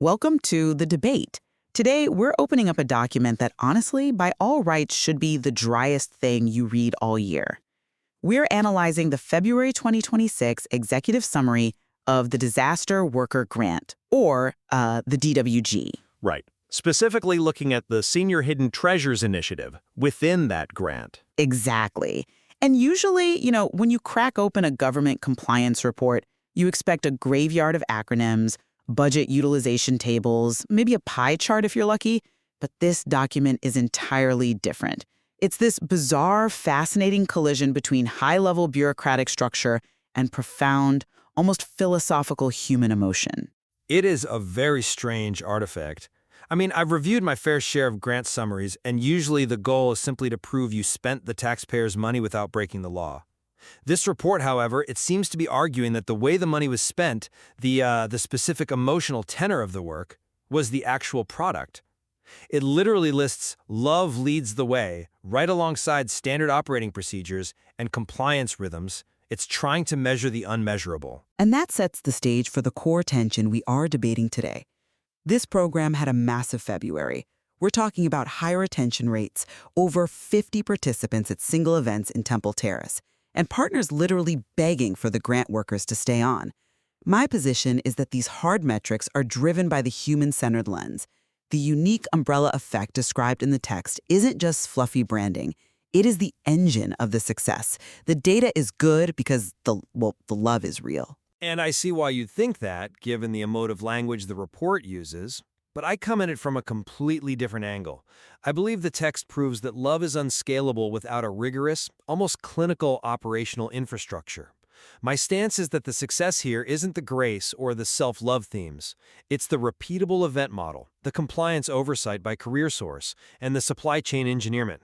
Welcome to The Debate. Today, we're opening up a document that honestly, by all rights, should be the driest thing you read all year. We're analyzing the February 2026 executive summary of the Disaster Worker Grant, or the DWG. Right. Specifically looking at the Senior Hidden Treasures Initiative within that grant. Exactly. And usually, when you crack open a government compliance report, you expect a graveyard of acronyms, budget utilization tables, maybe a pie chart if you're lucky, but this document is entirely different. It's this bizarre, fascinating collision between high-level bureaucratic structure and profound, almost philosophical human emotion. It is a very strange artifact. I've reviewed my fair share of grant summaries, and usually the goal is simply to prove you spent the taxpayers' money without breaking the law. This report, however, it seems to be arguing that the way the money was spent, the specific emotional tenor of the work, was the actual product. It literally lists love leads the way right alongside standard operating procedures and compliance rhythms. It's trying to measure the unmeasurable. And that sets the stage for the core tension we are debating today. This program had a massive February. We're talking about high retention rates, over 50 participants at single events in Temple Terrace, and partners literally begging for the grant workers to stay on. My position is that these hard metrics are driven by the human-centered lens. The unique umbrella effect described in the text isn't just fluffy branding. It is the engine of the success. The data is good because the love is real. And I see why you'd think that, given the emotive language the report uses. But I come at it from a completely different angle. I believe the text proves that love is unscalable without a rigorous, almost clinical operational infrastructure. My stance is that the success here isn't the grace or the self-love themes. It's the repeatable event model, the compliance oversight by CareerSource, and the supply chain engineerment.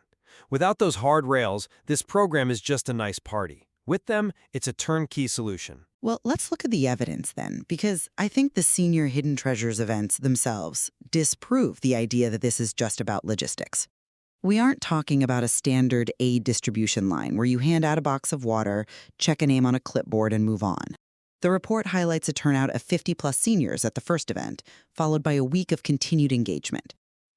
Without those hard rails, this program is just a nice party. With them, it's a turnkey solution. Well, let's look at the evidence then, because I think the Senior Hidden Treasures events themselves disprove the idea that this is just about logistics. We aren't talking about a standard aid distribution line where you hand out a box of water, check a name on a clipboard, and move on. The report highlights a turnout of 50-plus seniors at the first event, followed by a week of continued engagement.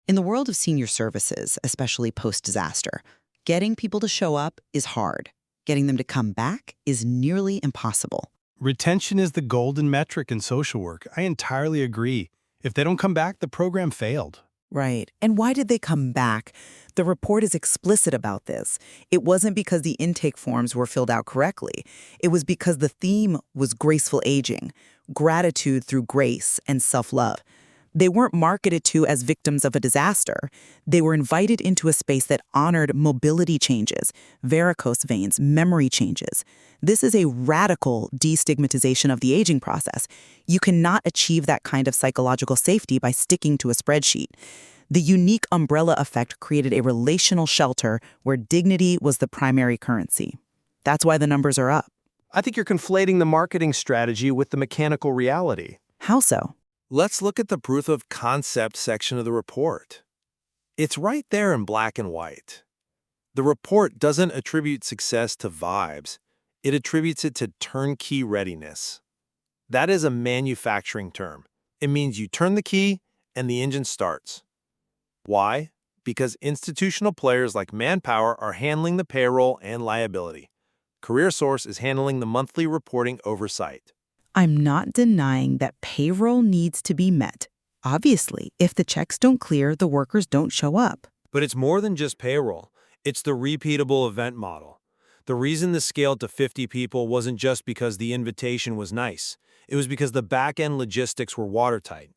In the world of senior services, especially post-disaster, getting people to show up is hard. Getting them to come back is nearly impossible. Retention is the golden metric in social work. I entirely agree. If they don't come back, the program failed. Right. And why did they come back? The report is explicit about this. It wasn't because the intake forms were filled out correctly. It was because the theme was graceful aging, gratitude through grace and self-love. They weren't marketed to as victims of a disaster. They were invited into a space that honored mobility changes, varicose veins, memory changes. This is a radical destigmatization of the aging process. You cannot achieve that kind of psychological safety by sticking to a spreadsheet. The unique umbrella effect created a relational shelter where dignity was the primary currency. That's why the numbers are up. I think you're conflating the marketing strategy with the mechanical reality. How so? Let's look at the proof of concept section of the report. It's right there in black and white. The report doesn't attribute success to vibes. It attributes it to turnkey readiness. That is a manufacturing term. It means you turn the key and the engine starts. Why? Because institutional players like Manpower are handling the payroll and liability. CareerSource is handling the monthly reporting oversight. I'm not denying that payroll needs to be met. Obviously, if the checks don't clear, the workers don't show up. But it's more than just payroll. It's the repeatable event model. The reason this scaled to 50 people wasn't just because the invitation was nice. It was because the back-end logistics were watertight.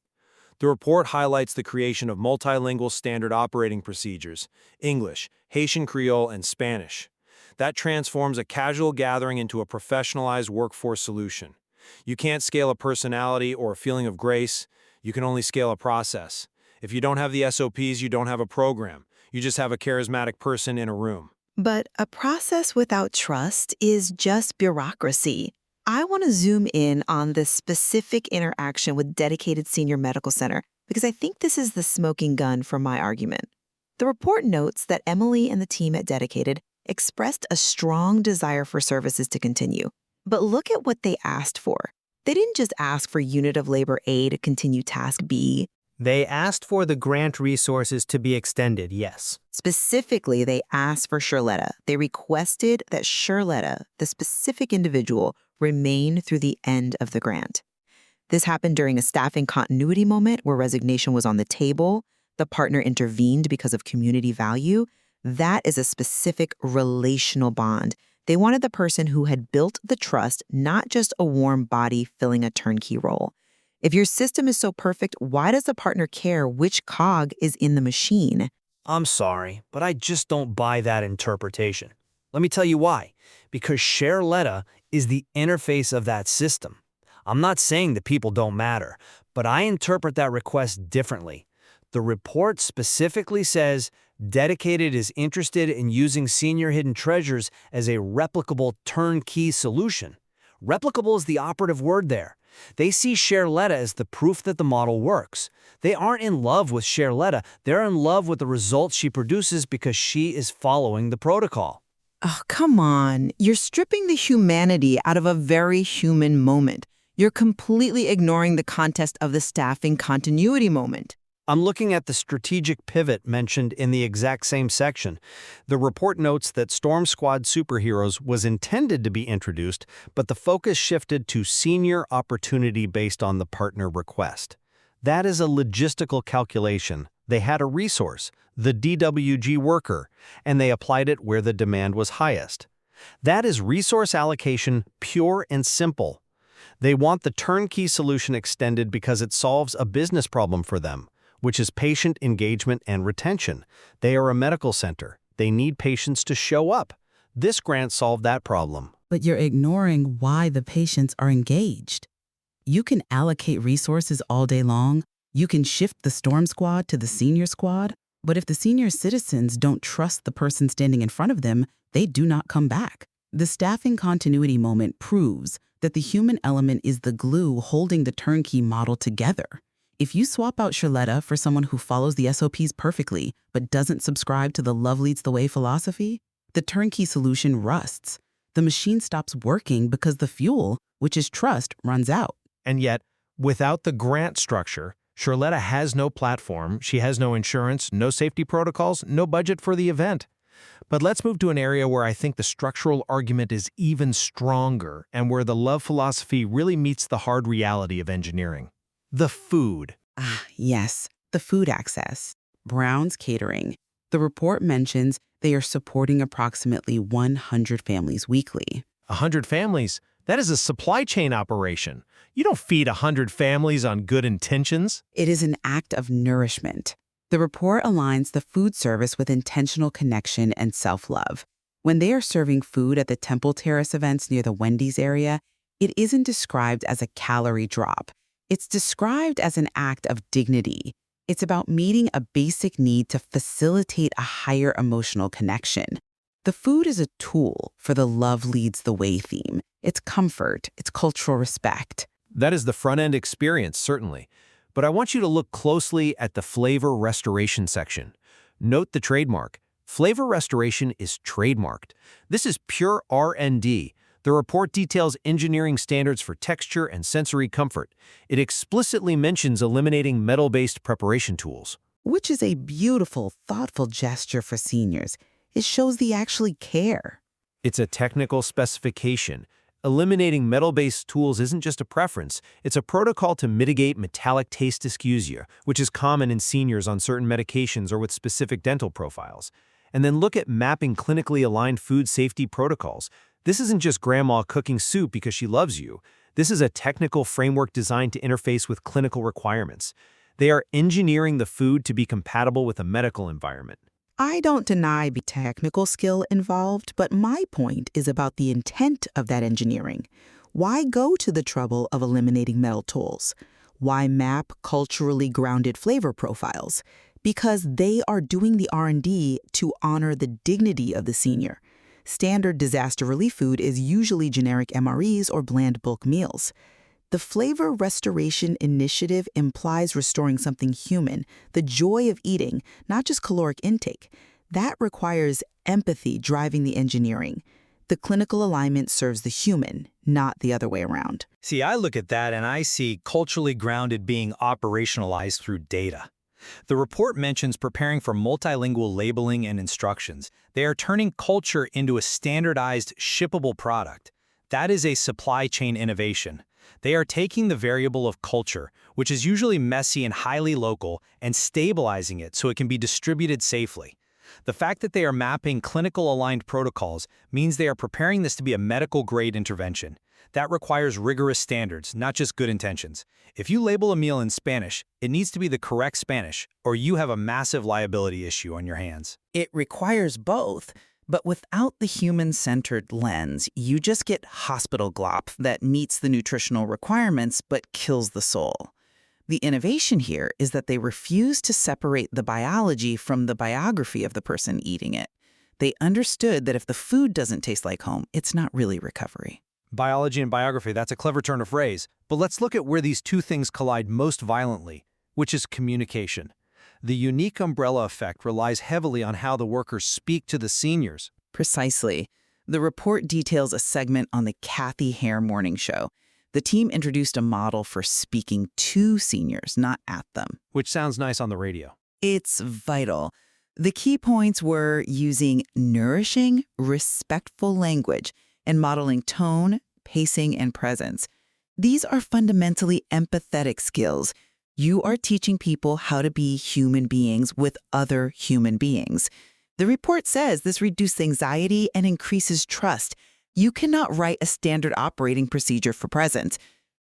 The report highlights the creation of multilingual standard operating procedures, English, Haitian Creole, and Spanish. That transforms a casual gathering into a professionalized workforce solution. You can't scale a personality or a feeling of grace. You can only scale a process. If you don't have the SOPs, you don't have a program. You just have a charismatic person in a room. But a process without trust is just bureaucracy. I want to zoom in on this specific interaction with Dedicated Senior Medical Center because I think this is the smoking gun for my argument. The report notes that Emily and the team at Dedicated expressed a strong desire for services to continue. But look at what they asked for. They didn't just ask for unit of labor A to continue task B. They asked for the grant resources to be extended, yes. Specifically, they asked for Charlotta. They requested that Charlotta, the specific individual, remain through the end of the grant. This happened during a staffing continuity moment where resignation was on the table. The partner intervened because of community value. That is a specific relational bond. They wanted the person who had built the trust, not just a warm body filling a turnkey role. If your system is so perfect, why does the partner care which cog is in the machine? I'm sorry, but I just don't buy that interpretation. Let me tell you why. Because Charlotta is the interface of that system. I'm not saying that people don't matter, but I interpret that request differently. The report specifically says Dedicated is interested in using senior hidden treasures as a replicable turnkey solution. Replicable is the operative word there. They see Charlotta as the proof that the model works. They aren't in love with Charlotta, they're in love with the results she produces because she is following the protocol. Oh, come on. You're stripping the humanity out of a very human moment. You're completely ignoring the context of the staffing continuity moment. I'm looking at the strategic pivot mentioned in the exact same section. The report notes that Storm Squad Superheroes was intended to be introduced, but the focus shifted to senior opportunity based on the partner request. That is a logistical calculation. They had a resource, the DWG worker, and they applied it where the demand was highest. That is resource allocation, pure and simple. They want the turnkey solution extended because it solves a business problem for them, which is patient engagement and retention. They are a medical center. They need patients to show up. This grant solved that problem. But you're ignoring why the patients are engaged. You can allocate resources all day long. You can shift the Storm Squad to the Senior Squad. But if the senior citizens don't trust the person standing in front of them, they do not come back. The staffing continuity moment proves that the human element is the glue holding the turnkey model together. If you swap out Charlotta for someone who follows the SOPs perfectly but doesn't subscribe to the love leads the way philosophy, the turnkey solution rusts. The machine stops working because the fuel, which is trust, runs out. And yet, without the grant structure, Charlotta has no platform, she has no insurance, no safety protocols, no budget for the event. But let's move to an area where I think the structural argument is even stronger and where the love philosophy really meets the hard reality of engineering. The food. Yes, the food access. Brown's Catering. The report mentions they are supporting approximately 100 families weekly. 100 families? That is a supply chain operation. You don't feed 100 families on good intentions. It is an act of nourishment. The report aligns the food service with intentional connection and self-love. When they are serving food at the Temple Terrace events near the Wendy's area, it isn't described as a calorie drop. It's described as an act of dignity. It's about meeting a basic need to facilitate a higher emotional connection. The food is a tool for the love leads the way theme. It's comfort, it's cultural respect. That is the front-end experience, certainly. But I want you to look closely at the flavor restoration section. Note the trademark. Flavor restoration is trademarked. This is pure R&D. The report details engineering standards for texture and sensory comfort. It explicitly mentions eliminating metal-based preparation tools. Which is a beautiful, thoughtful gesture for seniors. It shows they actually care. It's a technical specification. Eliminating metal-based tools isn't just a preference, it's a protocol to mitigate metallic taste dysgeusia, which is common in seniors on certain medications or with specific dental profiles. And then look at mapping clinically aligned food safety protocols. This isn't just grandma cooking soup because she loves you. This is a technical framework designed to interface with clinical requirements. They are engineering the food to be compatible with a medical environment. I don't deny the technical skill involved, but my point is about the intent of that engineering. Why go to the trouble of eliminating metal tools? Why map culturally grounded flavor profiles? Because they are doing the R&D to honor the dignity of the senior. Standard disaster relief food is usually generic MREs or bland bulk meals. The Flavor Restoration Initiative implies restoring something human, the joy of eating, not just caloric intake. That requires empathy driving the engineering. The clinical alignment serves the human, not the other way around. See, I look at that and I see culturally grounded being operationalized through data. The report mentions preparing for multilingual labeling and instructions. They are turning culture into a standardized, shippable product. That is a supply chain innovation. They are taking the variable of culture, which is usually messy and highly local, and stabilizing it so it can be distributed safely. The fact that they are mapping clinical-aligned protocols means they are preparing this to be a medical-grade intervention. That requires rigorous standards, not just good intentions. If you label a meal in Spanish, it needs to be the correct Spanish, or you have a massive liability issue on your hands. It requires both, but without the human-centered lens, you just get hospital glop that meets the nutritional requirements but kills the soul. The innovation here is that they refuse to separate the biology from the biography of the person eating it. They understood that if the food doesn't taste like home, it's not really recovery. Biology and biography, that's a clever turn of phrase. But let's look at where these two things collide most violently, which is communication. The unique umbrella effect relies heavily on how the workers speak to the seniors. Precisely. The report details a segment on the Kathy Hare morning show. The team introduced a model for speaking to seniors, not at them. Which sounds nice on the radio. It's vital. The key points were using nourishing, respectful language and modeling tone, pacing, and presence. These are fundamentally empathetic skills. You are teaching people how to be human beings with other human beings. The report says this reduces anxiety and increases trust. You cannot write a standard operating procedure for presence.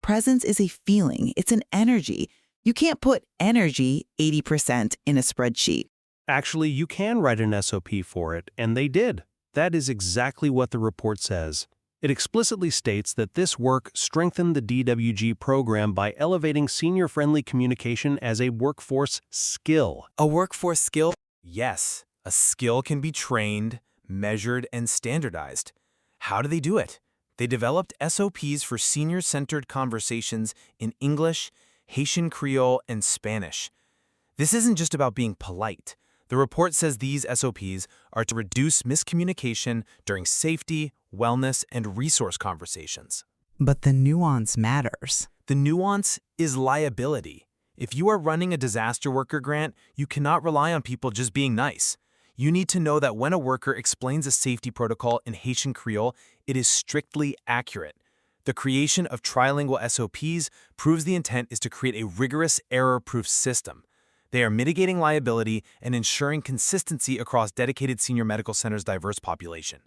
Presence is a feeling. It's an energy. You can't put energy 80% in a spreadsheet. Actually, you can write an SOP for it, and they did. That is exactly what the report says. It explicitly states that this work strengthened the DWG program by elevating senior-friendly communication as a workforce skill. A workforce skill? Yes. A skill can be trained, measured, and standardized. How do they do it? They developed SOPs for senior-centered conversations in English, Haitian Creole, and Spanish. This isn't just about being polite. The report says these SOPs are to reduce miscommunication during safety, wellness, and resource conversations. But the nuance matters. The nuance is liability. If you are running a disaster worker grant, you cannot rely on people just being nice. You need to know that when a worker explains a safety protocol in Haitian Creole, it is strictly accurate. The creation of trilingual SOPs proves the intent is to create a rigorous, error-proof system. They are mitigating liability and ensuring consistency across dedicated senior medical centers' diverse population.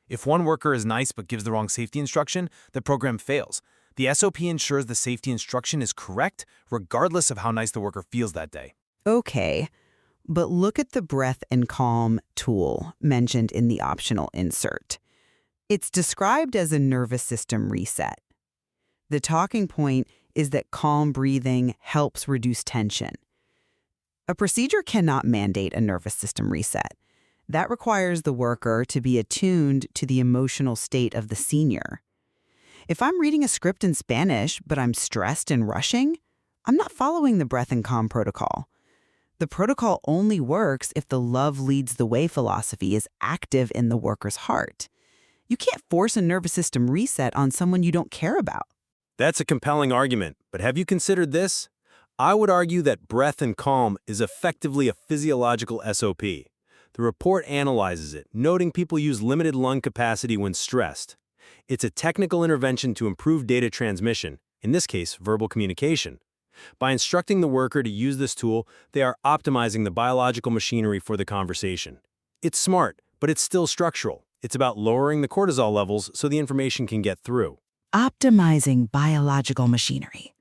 If one worker is nice but gives the wrong safety instruction, the program fails. The SOP ensures the safety instruction is correct, regardless of how nice the worker feels that day. Okay, but look at the breath and calm tool mentioned in the optional insert. It's described as a nervous system reset. The talking point is that calm breathing helps reduce tension. A procedure cannot mandate a nervous system reset. That requires the worker to be attuned to the emotional state of the senior. If I'm reading a script in Spanish, but I'm stressed and rushing, I'm not following the breath and calm protocol. The protocol only works if the love leads the way philosophy is active in the worker's heart. You can't force a nervous system reset on someone you don't care about. That's a compelling argument, but have you considered this? I would argue that breath and calm is effectively a physiological SOP. The report analyzes it, noting people use limited lung capacity when stressed. It's a technical intervention to improve data transmission, in this case, verbal communication. By instructing the worker to use this tool, they are optimizing the biological machinery for the conversation. It's smart, but it's still structural. It's about lowering the cortisol levels so the information can get through. Optimizing biological machinery.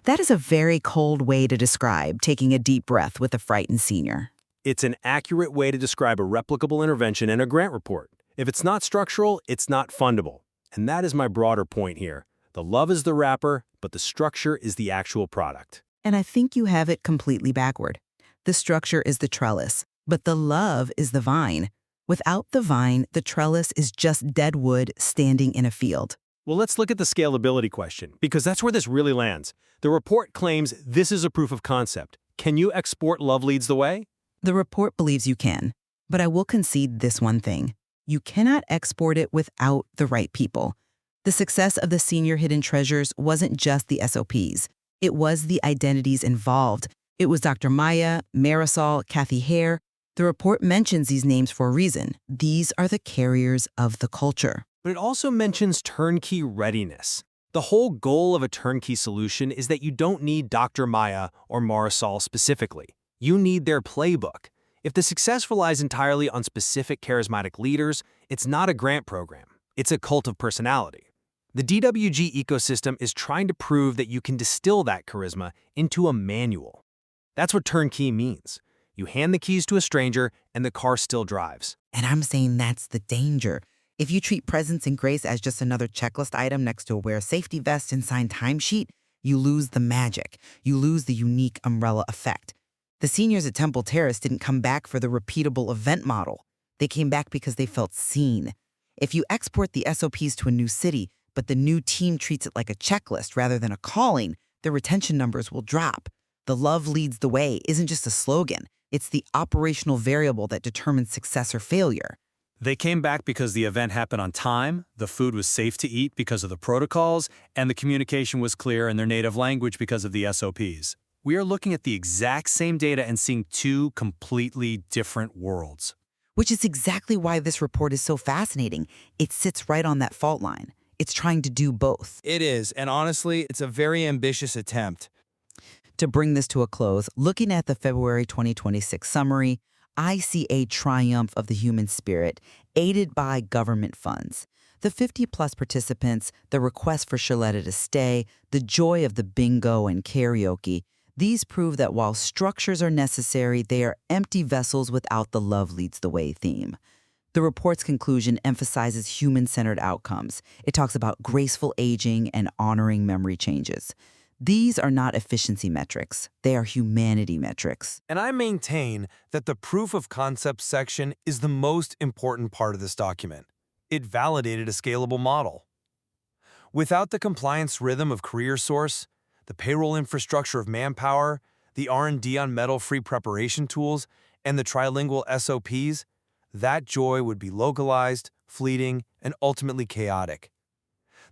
That is a very cold way to describe taking a deep breath with a frightened senior. It's an accurate way to describe a replicable intervention in a grant report. If it's not structural, it's not fundable. And that is my broader point here. The love is the wrapper, but the structure is the actual product. And I think you have it completely backward. The structure is the trellis, but the love is the vine. Without the vine, the trellis is just dead wood standing in a field. Well, let's look at the scalability question, because that's where this really lands. The report claims this is a proof of concept. Can you export Love Leads the Way? The report believes you can, but I will concede this one thing. You cannot export it without the right people. The success of the senior hidden treasures wasn't just the SOPs. It was the identities involved. It was Dr. Maya, Marisol, Kathy Hare. The report mentions these names for a reason. These are the carriers of the culture. But it also mentions turnkey readiness. The whole goal of a turnkey solution is that you don't need Dr. Maya or Marisol specifically. You need their playbook. If the success relies entirely on specific charismatic leaders, it's not a grant program. It's a cult of personality. The DWG ecosystem is trying to prove that you can distill that charisma into a manual. That's what turnkey means. You hand the keys to a stranger and the car still drives. And I'm saying that's the danger. If you treat presence and grace as just another checklist item next to a wear safety vest and sign timesheet, you lose the magic. You lose the unique umbrella effect. The seniors at Temple Terrace didn't come back for the repeatable event model. They came back because they felt seen. If you export the SOPs to a new city, but the new team treats it like a checklist rather than a calling, the retention numbers will drop. The love leads the way isn't just a slogan. It's the operational variable that determines success or failure. They came back because the event happened on time, the food was safe to eat because of the protocols, and the communication was clear in their native language because of the SOPs. We are looking at the exact same data and seeing two completely different worlds. Which is exactly why this report is so fascinating. It sits right on that fault line. It's trying to do both. It is, and honestly, it's a very ambitious attempt. To bring this to a close, looking at the February 2026 summary, I see a triumph of the human spirit, aided by government funds. The 50-plus participants, the request for Shaletta to stay, the joy of the bingo and karaoke, these prove that while structures are necessary, they are empty vessels without the love leads the way theme. The report's conclusion emphasizes human-centered outcomes. It talks about graceful aging and honoring memory changes. These are not efficiency metrics. They are humanity metrics. And I maintain that the proof of concept section is the most important part of this document. It validated a scalable model. Without the compliance rhythm of CareerSource, the payroll infrastructure of Manpower, the R&D on metal-free preparation tools, and the trilingual SOPs, that joy would be localized, fleeting, and ultimately chaotic.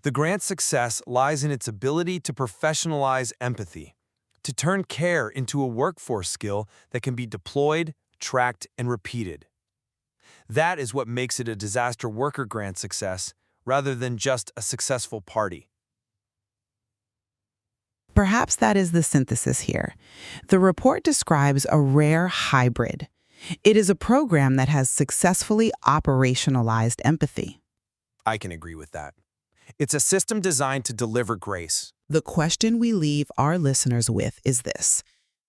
The grant's success lies in its ability to professionalize empathy, to turn care into a workforce skill that can be deployed, tracked, and repeated. That is what makes it a disaster worker grant success, rather than just a successful party. Perhaps that is the synthesis here. The report describes a rare hybrid. It is a program that has successfully operationalized empathy. I can agree with that. It's a system designed to deliver grace. The question we leave our listeners with is this: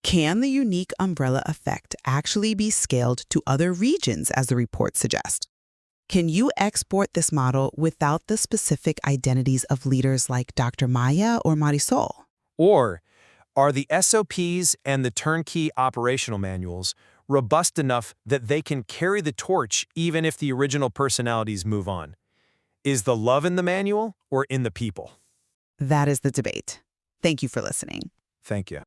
can the unique umbrella effect actually be scaled to other regions, as the report suggests? Can you export this model without the specific identities of leaders like Dr. Maya or Marisol? Or are the SOPs and the turnkey operational manuals robust enough that they can carry the torch even if the original personalities move on? Is the love in the manual or in the people? That is the debate. Thank you for listening. Thank you.